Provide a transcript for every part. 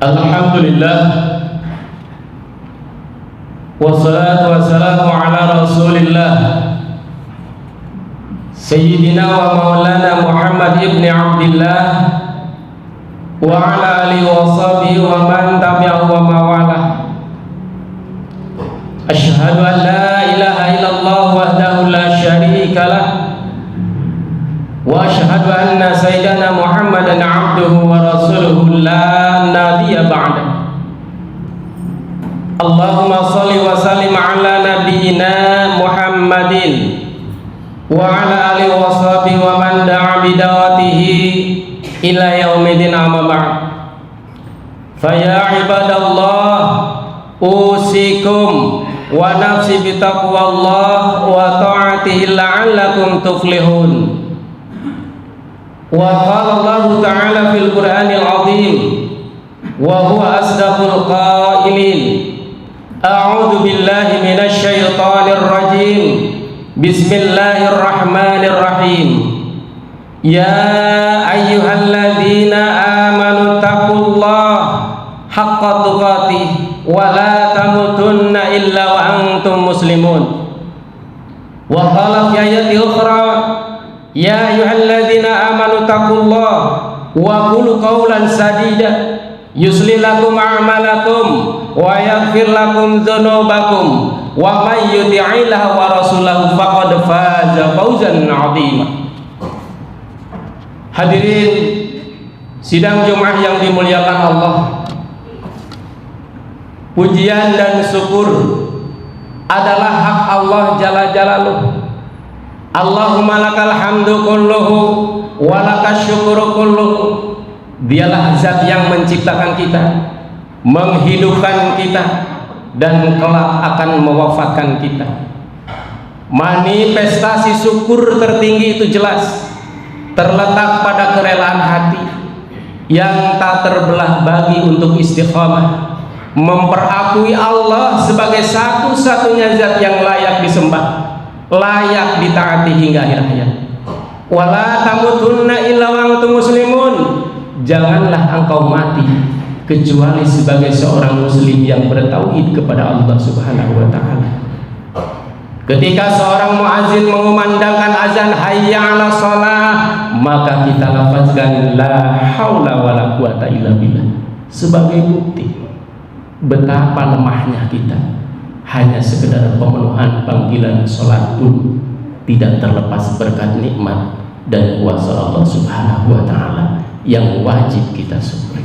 Alhamdulillah, wassalatu wassalamu ala rasulillah Sayyidina wa maulana Muhammad ibn Abdillah wa ala alihi wa sahbihi wa man tabi'ahu wa mawala. Asyhadu an la ilaha illallah wahdahu la syarika lah wa asyhadu anna sayyidana Muhammadan abduhu wa rasuluhu la nabiyya ba'da. Allahumma shalli wa sallim ala nabiyyina Muhammadin wa ala alihi wa sahbihi wa man da'a bi da'watihi ila yaumidin, amma ba'd. Fa ya ibadallah, usikum wa nafsi bi taqwallah wa ta'atihi la'allakum tuflihun. Wa qala Allah ta'ala fil Qur'anil 'azim wa huwa asdaqul qailin. A'udzu billahi minasy syaithanir rajim. Bismillahirrahmanirrahim. Ya ayyuhalladzina amanu taqullaha haqqa tuqatih wa la tamutunna illa wa antum muslimun. Wa qala fi ayatin ukhra, ya ayyuhalladzina amanu taqullaha wa qulu qawlan sadida yuslih lakum a'malakum wa yaghfir lakum dzunubakum wa may yuti'illaha wa rasulahu faqad faza fawzan 'azima. Hadirin sidang Jumat yang dimuliakan Allah, pujian dan syukur adalah hak Allah jalla jalaluhu. Allahumma lakal hamdu kulluhu wa lakas syukru kulluhu. Dialah zat yang menciptakan kita, menghidupkan kita, dan kelak akan mewafatkan kita. Manifestasi syukur tertinggi itu jelas terletak pada kerelaan hati yang tak terbelah bagi untuk istiqamah memperakui Allah sebagai satu-satunya zat yang layak disembah, layak ditaati hingga akhir hayat. Wala tamutunna illa wa antum muslimun. Janganlah engkau mati kecuali sebagai seorang muslim yang bertauhid kepada Allah Subhanahu wa ta'ala. Ketika seorang muazin mengumandangkan azan hayya 'alas shalah, maka kita lafazkan la haula wala quwata illa billah sebagai bukti betapa lemahnya kita. Hanya sekedar pemenuhan panggilan salat pun tidak terlepas berkat nikmat dan kuasa Allah Subhanahu wa ta'ala yang wajib kita syukuri.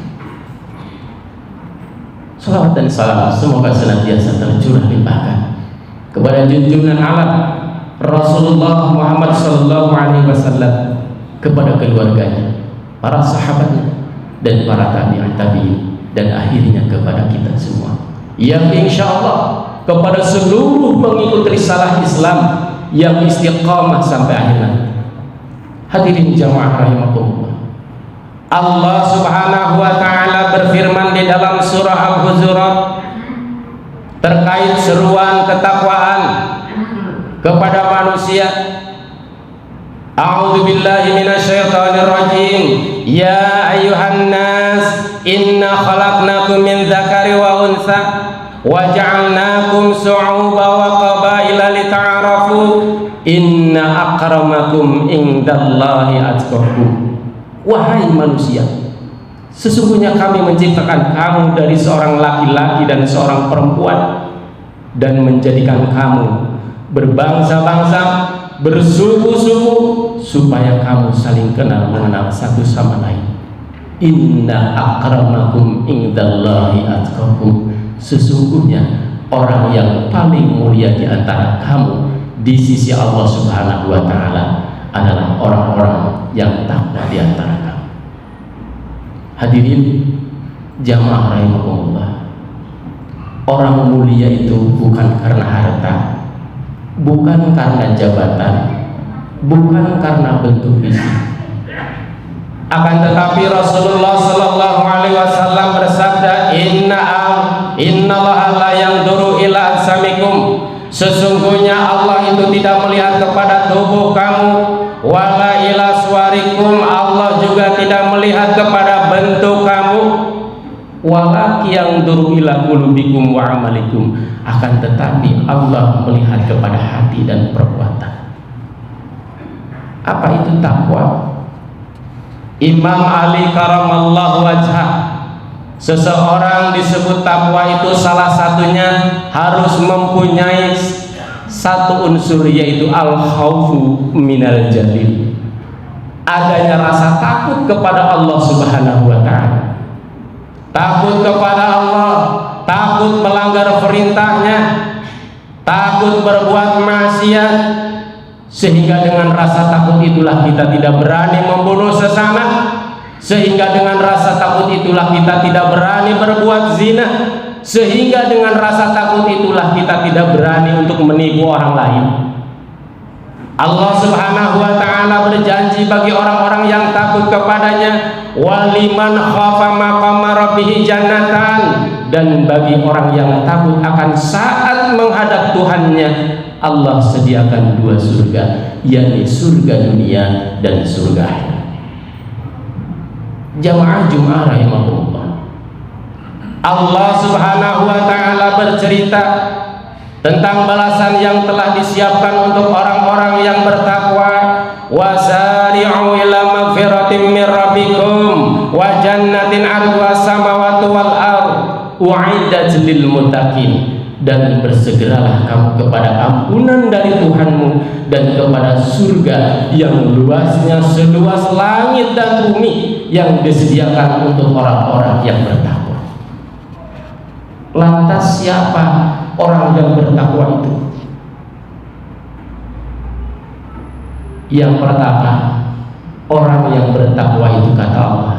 Salawat dan salam semoga senantiasa tercurah limpahkan kepada junjungan alam Rasulullah Muhammad sallallahu alaihi wasallam, kepada keluarganya, para sahabatnya, dan para tabi'in, dan akhirnya kepada kita semua yang insyaallah kepada seluruh pengikut risalah Islam yang istiqamah sampai akhir nanti. Hadirin jamaah rahimakumullah, Allah Subhanahu wa ta'ala berfirman di dalam surah Al-Hujurat terkait seruan ketakwaan kepada manusia. A'udzu billahi minasyaitonir rajim. Ya ayyuhan nas, inna khalaqnakum min dzakari wa untha wa ja'alnakum syu'uban wa qabaila lita'arafu inna akramakum indallahi atqakum. Wahai manusia, sesungguhnya kami menciptakan kamu dari seorang laki-laki dan seorang perempuan, dan menjadikan kamu berbangsa-bangsa, bersuku-suku, supaya kamu saling kenal mengenal satu sama lain. Inna akramakum indallahi atqakum. Sesungguhnya orang yang paling mulia di antara kamu di sisi Allah Subhanahu wa ta'ala adalah orang-orang yang takwa di antara kamu. Hadirin jamaah rahimakumullah, orang mulia itu bukan karena harta, bukan karena jabatan, bukan karena bentuk fisik. Akan tetapi Rasulullah sallallahu alaihi wasallam bersabda, Inna Allah la yanzuru ila ajsamikum. Sesungguhnya Allah itu tidak melihat kepada tubuh kamu, wala ila suwarikum. Allah juga tidak melihat kepada bentuk kamu, walaki yanzuru ila qulubikum wa amalikum, akan tetapi Allah melihat kepada hati dan perbuatan. Apa itu takwa? Imam Ali karamallahu wajhah, seseorang disebut takwa itu salah satunya harus mempunyai satu unsur, yaitu al-khaufu minal jalil, adanya rasa takut kepada Allah Subhanahu wa ta'ala, takut kepada Allah, takut melanggar perintahnya, takut berbuat maksiat, sehingga dengan rasa takut itulah kita tidak berani membunuh sesama, sehingga dengan rasa takut itulah kita tidak berani berbuat zina, sehingga dengan rasa takut itulah kita tidak berani untuk menipu orang lain. Allah Subhanahu wa ta'ala berjanji bagi orang-orang yang takut kepadanya, waliman khafa maqama rabbih jannatan, dan bagi orang yang takut akan saat menghadap Tuhannya, Allah sediakan dua surga, yakni surga dunia dan surga akhirat. Jamaah Jumat rahimahullah, Allah Subhanahu wa ta'ala bercerita tentang balasan yang telah disiapkan untuk orang-orang yang bertakwa. Wasari'u ila magfiratin min rabbikum wa jannatin 'arduha samawati wal ardh u'iddat lil muttaqin, dan bersegeralah kamu kepada ampunan dari Tuhanmu dan kepada surga yang luasnya seluas langit dan bumi, yang disediakan untuk orang-orang yang bertakwa. Lantas siapa orang yang bertakwa itu? Yang pertama, orang yang bertakwa itu kata Allah,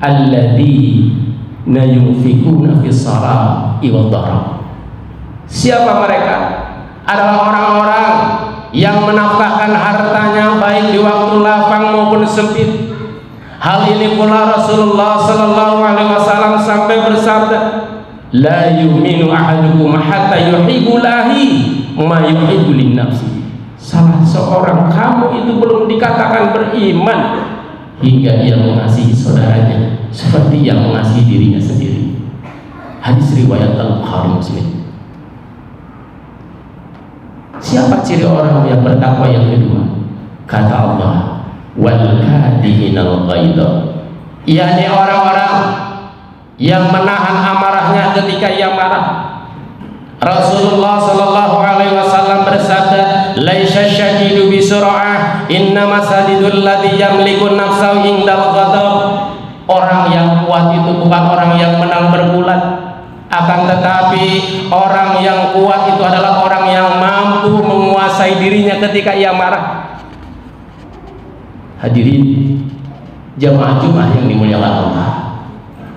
alladzina yunfikuna fis sarai wad dharar. Siapa mereka? Adalah orang-orang yang menafkahkan hartanya baik di waktu lapang maupun sempit. Hal ini pula Rasulullah sallallahu alaihi wasallam sampai bersabda, la yu'minu ahadukum hatta yuhibbu lahi ma yuhibbu lin nafsi. Salah seorang kamu itu belum dikatakan beriman hingga ia mengasihi saudaranya seperti yang mengasihi dirinya sendiri. Hadis riwayat Al-Bukhari Muslim. Siapa ciri orang yang bertakwa yang kedua? Kata Allah, wal kadhiminal ghaidha, yakni orang-orang yang menahan amarahnya ketika ia marah. Rasulullah sallallahu alaihi wasallam bersabda, laisa syadidu bisur'ah, innama sadidul ladzi yamliku nafsahu indal ghadab. Orang yang kuat itu bukan orang yang menang bergulat, akan tetapi orang yang kuat itu adalah orang yang mampu menguasai dirinya ketika ia marah. Hadirin jamaah Jumat yang dimuliakan Allah,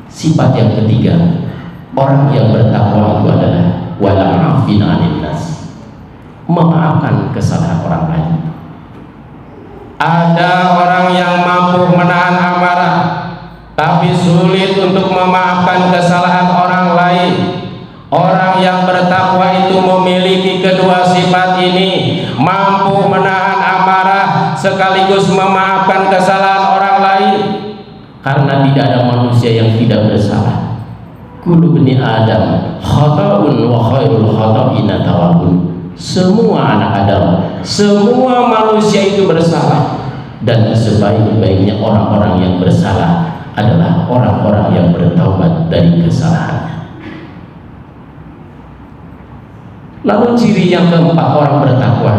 sifat yang ketiga orang yang bertakwa itu adalah wala afina 'anil nas, memaafkan kesalahan orang lain. Ada orang yang mampu menahan amarah tapi sulit untuk memaafkan kesalahan orang lain. Orang yang bertakwa itu memiliki kedua sifat ini, mampu menahan amarah sekaligus memaafkan kesalahan orang lain, karena tidak ada manusia yang tidak bersalah. Kullu bani Adam khata'un wa khairul khata'ina tawabun. Semua anak Adam, semua manusia itu bersalah, dan sebaik-baiknya orang-orang yang bersalah adalah orang-orang yang bertaubat dari kesalahannya. Lalu ciri yang keempat orang bertakwa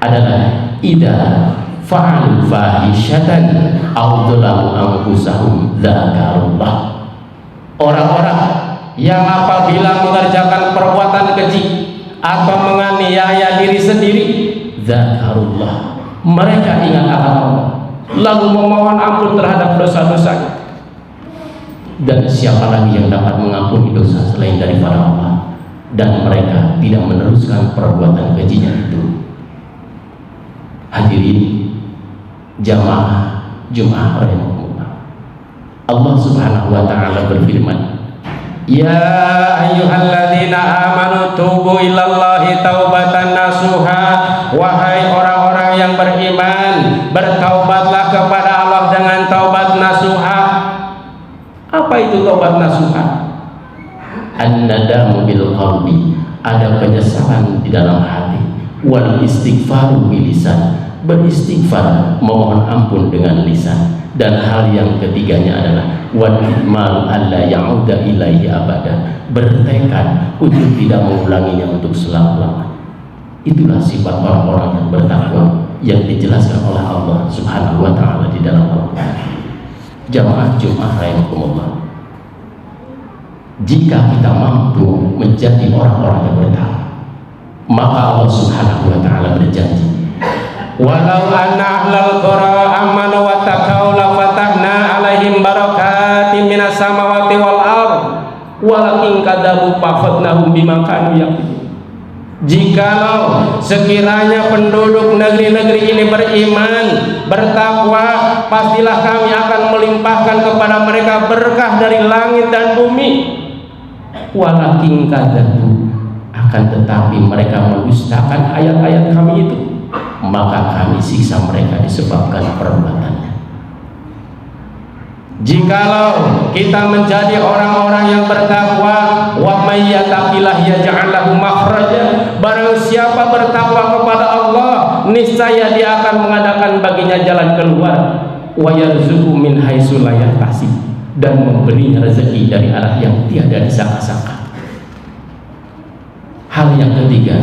adalah idza fa'alu fahishatan aw dzalamu anfusahum dzakarullah. Orang-orang yang apabila mengerjakan perbuatan keji atau menganiaya diri sendiri, dzakarullah, mereka ingat akan Allah, lalu memohon ampun terhadap dosa-dosanya. Dan siapa lagi yang dapat mengampuni dosa selain daripada Allah? Dan mereka tidak meneruskan perbuatan kejinya itu. Hadirin jamaah Jumat rahimahullah, Allah Subhanahu wa ta'ala berfirman, ya ayyuhalladzina amanu tubu ilallahi taubatan nasuha. Wahai orang-orang yang beriman, bertaubatlah kepada Allah dengan taubat nasuha. Apa Apa itu taubat nasuha? An-nadamu bil qalbi, ada penyesalan di dalam hati. Wal istighfaru bil lisan, beristighfar, memohon ampun dengan lisan. Dan hal yang ketiganya adalah wal ikmal alla ya'uda ilaihi abada, bertekad untuk tidak mengulanginya untuk selama-lamanya. Itulah sifat orang-orang yang bertakwa yang dijelaskan oleh Allah Subhanahu wa taala di dalam Al-Qur'an. Jamaah Jumat rahimakumullah, jika kita mampu menjadi orang-orang yang bertakwa, maka Allah Subhanahu wa taala berjanji, walau anna ahlal qura amanu wa taqaw la fatahna alaihim barakatim minas samawati wal ardh walakin kadzabu fakhadnahum bima kanu yaksibun. Jikalau sekiranya penduduk negeri-negeri ini beriman, bertakwa, pastilah kami akan melimpahkan kepada mereka berkah dari langit dan bumi. Walakin kadzabu, akan tetapi mereka mendustakan ayat-ayat kami itu, maka kami siksa mereka disebabkan perbuatannya. Jikalau kita menjadi orang-orang yang bertakwa, wa may yattaqillah yaj'al lahu makhraja, barang siapa bertakwa kepada Allah, niscaya dia akan mengadakan baginya jalan keluar, wa yarzuqhu min haitsu la yahtasib, dan memberinya rezeki dari arah yang tiada disangka-sangka. Hal yang ketiga,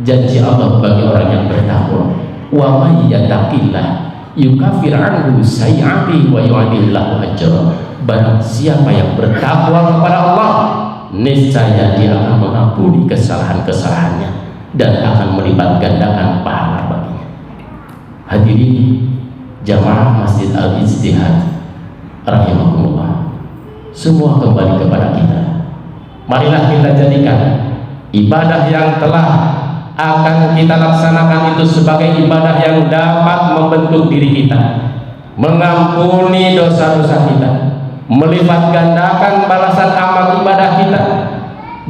janji Allah bagi orang yang bertakwa, wa may yattaqillah yukafir anhu sayyi'atihi wa yu'adil lahu ajra, barang siapa yang bertakwa kepada Allah, niscaya dia akan mengampuni kesalahan-kesalahannya dan akan melipat gandakan pahala baginya. Hadirin jamaah Masjid Al-Ijtihad rahimakumullah, semua kembali kepada kita. Marilah kita jadikan ibadah yang telah akan kita laksanakan itu sebagai ibadah yang dapat membentuk diri kita, mengampuni dosa-dosa kita, melipat gandakan balasan amal ibadah kita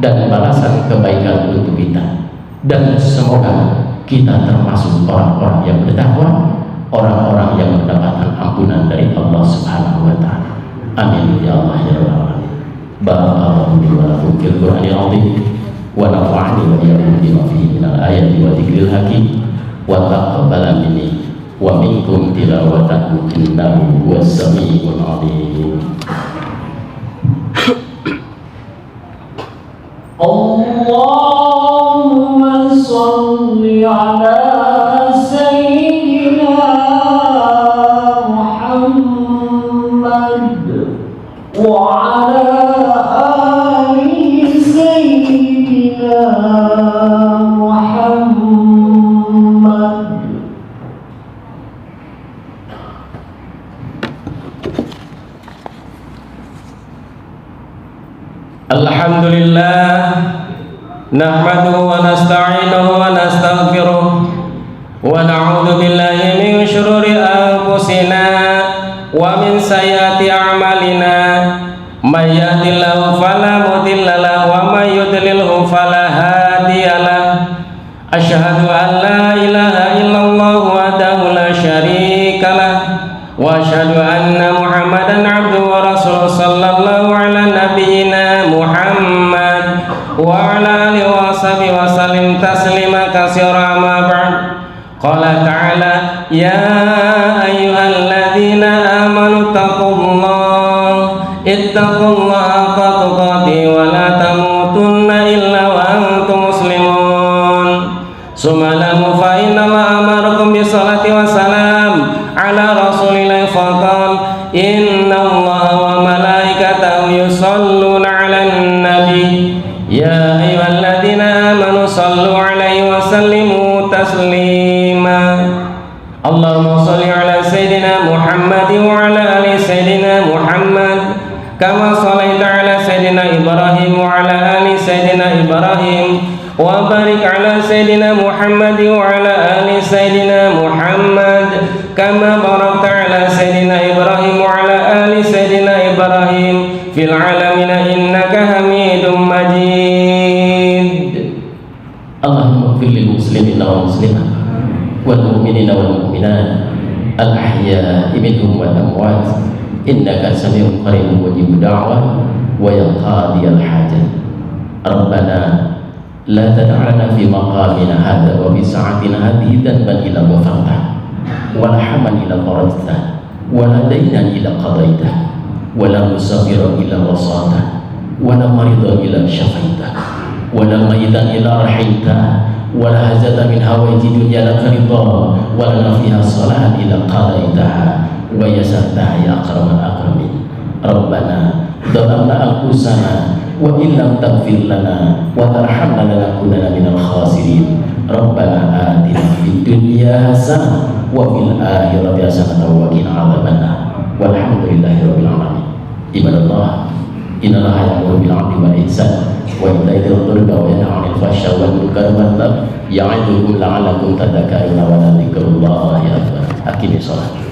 dan balasan kebaikan untuk kita. Dan semoga kita termasuk orang-orang yang bertakwa, orang-orang yang mendapatkan ampunan dari Allah Subhanahu wa taala. Amin ya Allah ya rabbal alamin. Barakallahu li wa lakum fil Qur'anil azim wa nafa'ani wa iyyakum bima fihi minal ayati wa dzikril hakim wa taqabbala minni wa minkum tilawatahu innahu huwas samiul alim. Allahumma shalli ala sayyidina Muhammad wa ala ali sayyidina Muhammad. Alhamdulillah, nahmaduhu wa nasta'inuhu wa nastaghfiruh wa na'udzu billahi min syururi anfusina wa min sayyiati a'malina, may yahdihillahu fala mudilla lahu wa may yudlilhu fala hadiyalah. Asyhadu an la ilaha illallah wahdahu la syarikalah wa asyhadu anna Muhammadan abduhu wa rasuluh sallallahu ala nabiyyina Muhammad wa ala alihi wa sahbihi wa sallim taslima katsira ma ba'd. Qala ta'ala ya ayyuhalladzina amanu taqullaha ittaqullaha haqqa tuqatih wa la tamutunna illa wa antum muslimun. Sumalamu fa innallaha amarakum bisalati wa salam ala rasulillahi faqala innallaha wa malaikatahu yusholluna 'alan nabi ya ayyuhalladzina amanu shallu 'alaihi wa sallimu taslima. Allahumma shalli 'ala sayyidina Muhammad wa 'ala ali sayyidina Muhammad kama shallaita 'ala sayyidina Ibrahim wa 'ala ali sayyidina Ibrahim wa barik 'ala sayyidina Muhammad wa 'ala ali sayyidina Muhammad kama barakta 'ala sayyidina Ibrahim wa 'ala ali sayyidina Ibrahim fil 'alamin innaka Hamidum Majid. Allahumma ighfir lil muslimina wal muslimat wal mu'minina wal mu'minat al ahya'i minhum wal amwat innaka sami'un qaribun mujibud da'wah wa ya qadiyal hajat. Rabbana la tad'alna fi maqamina hadha wa fi sa'atina hadhihi dhanban illa ghafartah wa la haman illa faradtah wa la daynan illa qadaitah wa la musafiran illa wasatah wa la maridan illa syafaitah wa la mayitan illa rahimtah wa la hajatan min hawaiji dunya laka ridha wa la fiha salat illa qadaitaha wa yasartaha ya akramal akramin. Rabbana dhalamna anfusana wa illam taghfir lana wa tarhamna lanakunanna minal khasirin. Rabbana atina fid dunya hasanah wa fil akhirati hasanah wa qina adzabannar. Walhamdulillahi rabbil alamin. Ibadallah, innallaha ya'muru bil 'adli wal ihsan wa ita'i dzil qurba wa yanha 'anil fahsya'i wal munkari wal baghi ya'idukum la'allakum tadhakkarun wa la dzikrullahi akbar. Aqimis shalah.